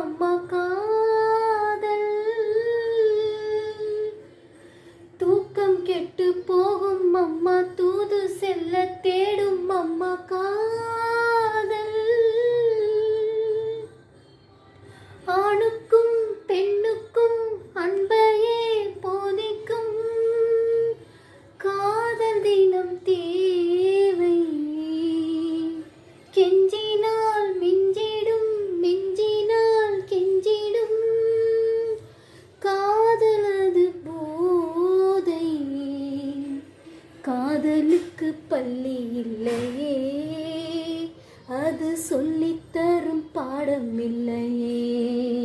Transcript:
அம்மா காதல். தூக்கம் கெட்டு போகும் அம்மா தூது செல்ல தேடும் அம்மா காதல். ஆணுக்கும் பெண்ணுக்கும் அன்பையே போதிக்கும் காதல் தினம் தேவை. கெஞ்சினால் மிஞ்சிடும் மிஞ்சினால் கெஞ்சிடும் காதலது போதை. காதலுக்கு பள்ளி இல்லையே, அது சொல்லித்தரும் பாடம் இல்லையே.